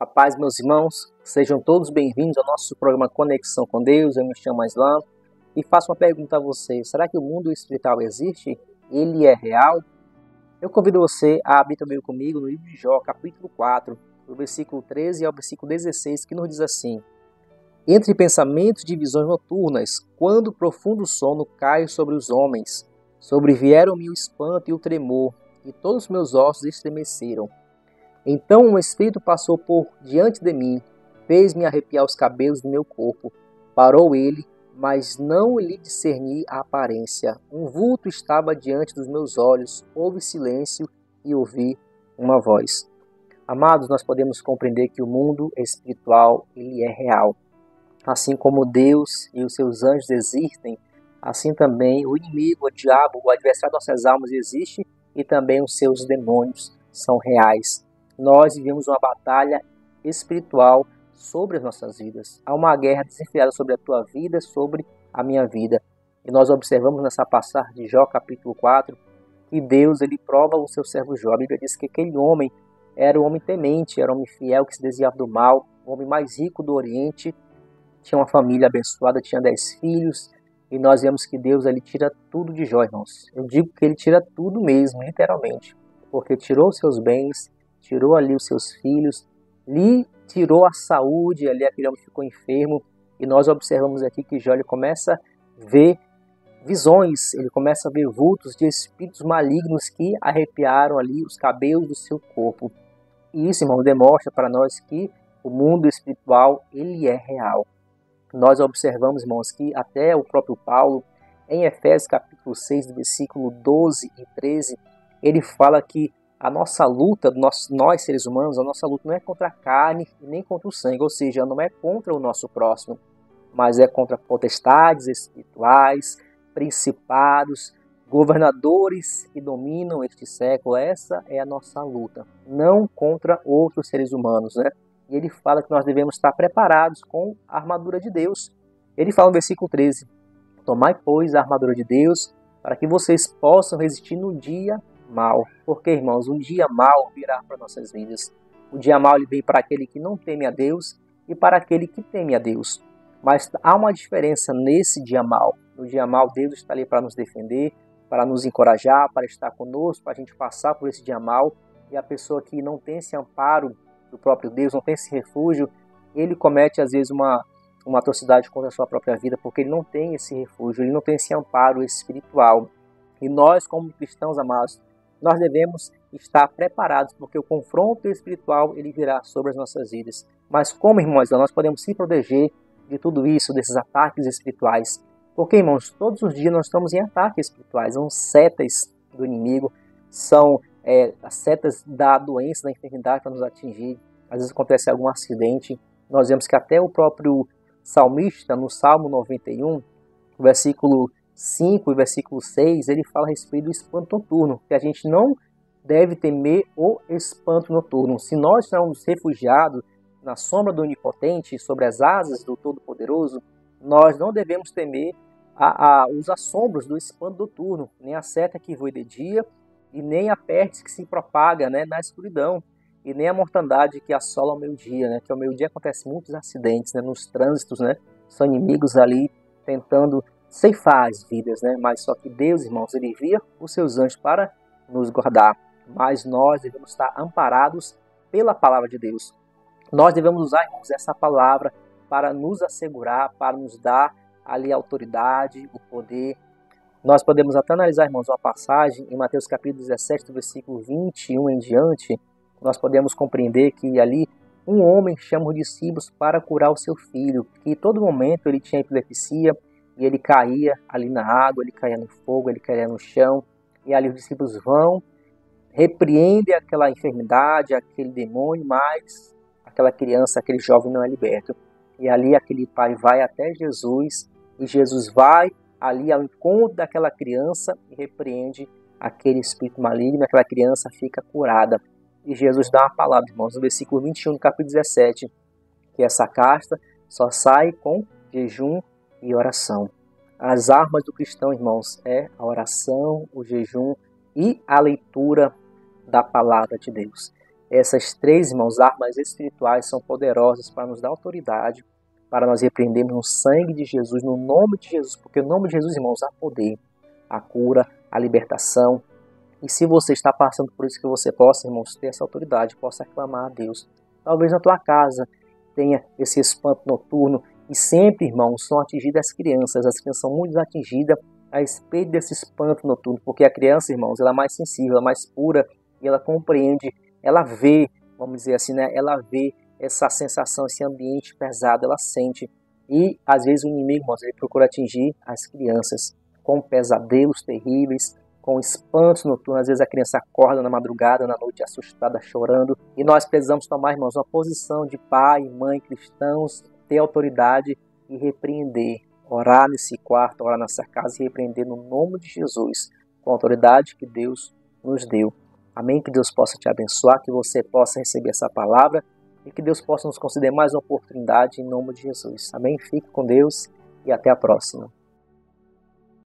A paz, meus irmãos, sejam todos bem-vindos ao nosso programa Conexão com Deus. Eu me chamo Islam e faço uma pergunta a vocês. Será que o mundo espiritual existe? Ele é real? Eu convido você a abrir também comigo no livro de Jó, capítulo 4, do versículo 13 ao versículo 16, que nos diz assim: Entre pensamentos de visões noturnas, quando o profundo sono cai sobre os homens, sobrevieram-me o espanto e o tremor, e todos os meus ossos estremeceram. Então um espírito passou por diante de mim, fez-me arrepiar os cabelos do meu corpo. Parou ele, mas não lhe discerni a aparência. Um vulto estava diante dos meus olhos, houve silêncio e ouvi uma voz. Amados, nós podemos compreender que o mundo espiritual ele é real. Assim como Deus e os seus anjos existem, assim também o inimigo, o diabo, o adversário das nossas almas existe e também os seus demônios são reais. Nós vivemos uma batalha espiritual sobre as nossas vidas. Há uma guerra desenfreada sobre a tua vida, sobre a minha vida. E nós observamos nessa passagem de Jó, capítulo 4, que Deus ele prova o seu servo Jó. A Bíblia diz que aquele homem era um homem temente, era um homem fiel que se desviava do mal, o homem mais rico do Oriente, tinha uma família abençoada, tinha 10 filhos, e nós vemos que Deus ele tira tudo de Jó, irmãos. Eu digo que ele tira tudo mesmo, literalmente, porque tirou os seus bens, tirou ali os seus filhos, lhe tirou a saúde, ali aquele homem ficou enfermo, e nós observamos aqui que Jó ele começa a ver visões, ele começa a ver vultos de espíritos malignos que arrepiaram ali os cabelos do seu corpo. E isso, irmão, demonstra para nós que o mundo espiritual ele é real. Nós observamos, irmãos, que até o próprio Paulo, em Efésios capítulo 6, do versículo 12 e 13, ele fala que a nossa luta, nós seres humanos, a nossa luta não é contra a carne e nem contra o sangue, ou seja, não é contra o nosso próximo, mas é contra potestades espirituais, principados, governadores que dominam este século. Essa é a nossa luta, não contra outros seres humanos, né? E ele fala que nós devemos estar preparados com a armadura de Deus. Ele fala no versículo 13, tomai, pois, a armadura de Deus, para que vocês possam resistir no dia mal. Porque, irmãos, um dia mal virá para nossas vidas. O dia mal ele vem para aquele que não teme a Deus e para aquele que teme a Deus. Mas há uma diferença nesse dia mal. No dia mal, Deus está ali para nos defender, para nos encorajar, para estar conosco, para a gente passar por esse dia mal. E a pessoa que não tem esse amparo do próprio Deus, não tem esse refúgio, ele comete às vezes uma atrocidade contra a sua própria vida, porque ele não tem esse refúgio, ele não tem esse amparo espiritual. E nós, como cristãos amados, nós devemos estar preparados, porque o confronto espiritual ele virá sobre as nossas vidas. Mas como, irmãos, nós podemos se proteger de tudo isso, desses ataques espirituais? Porque, irmãos, todos os dias nós estamos em ataques espirituais, são setas do inimigo, são as setas da doença, da enfermidade para nos atingir. Às vezes acontece algum acidente. Nós vemos que até o próprio salmista, no Salmo 91, versículo 5 e versículo 6, ele fala a respeito do espanto noturno, que a gente não deve temer o espanto noturno. Se nós estamos refugiados na sombra do Onipotente, sobre as asas do Todo-Poderoso, nós não devemos temer os assombros do espanto noturno, nem a seta que voa de dia, e nem a peste que se propaga, né, na escuridão, e nem a mortandade que assola ao meio-dia, né, que ao meio-dia acontecem muitos acidentes, né, nos trânsitos, né, são inimigos ali tentando ceifar as vidas, né, mas só que Deus, irmãos, ele envia os seus anjos para nos guardar, mas nós devemos estar amparados pela palavra de Deus. Nós devemos usar, irmãos, essa palavra para nos assegurar, para nos dar ali a autoridade, o poder. Nós podemos até analisar, irmãos, uma passagem em Mateus capítulo 17, do versículo 21 em diante. Nós podemos compreender que ali um homem chama os discípulos para curar o seu filho, que em todo momento ele tinha epilepsia e ele caía ali na água, ele caía no fogo, ele caía no chão. E ali os discípulos vão, repreendem aquela enfermidade, aquele demônio, mas aquela criança, aquele jovem não é liberto. E ali aquele pai vai até Jesus e Jesus vai ali ao encontro daquela criança e repreende aquele espírito maligno, aquela criança fica curada. E Jesus dá uma palavra, irmãos, no versículo 21 do capítulo 17, que essa casta só sai com jejum e oração. As armas do cristão, irmãos, é a oração, o jejum e a leitura da palavra de Deus. Essas três, irmãos, armas espirituais são poderosas para nos dar autoridade, para nós repreendermos no sangue de Jesus, no nome de Jesus, porque no nome de Jesus, irmãos, há poder, a cura, a libertação. E se você está passando por isso, que você possa, irmãos, ter essa autoridade, possa clamar a Deus. Talvez na tua casa tenha esse espanto noturno, e sempre, irmãos, são atingidas as crianças são muito atingidas a respeito desse espanto noturno, porque a criança, irmãos, ela é mais sensível, ela é mais pura, e ela compreende, ela vê, vamos dizer assim, né? Ela vê essa sensação, esse ambiente pesado, ela sente. E às vezes o inimigo, irmãos, ele procura atingir as crianças com pesadelos terríveis, com espantos noturnos. Às vezes a criança acorda na madrugada, na noite, assustada, chorando. E nós precisamos tomar, irmãos, uma posição de pai, mãe, cristãos, ter autoridade e repreender. Orar nesse quarto, orar nessa casa e repreender no nome de Jesus, com a autoridade que Deus nos deu. Amém? Que Deus possa te abençoar, que você possa receber essa palavra e que Deus possa nos conceder mais uma oportunidade em nome de Jesus. Amém? Fique com Deus e até a próxima.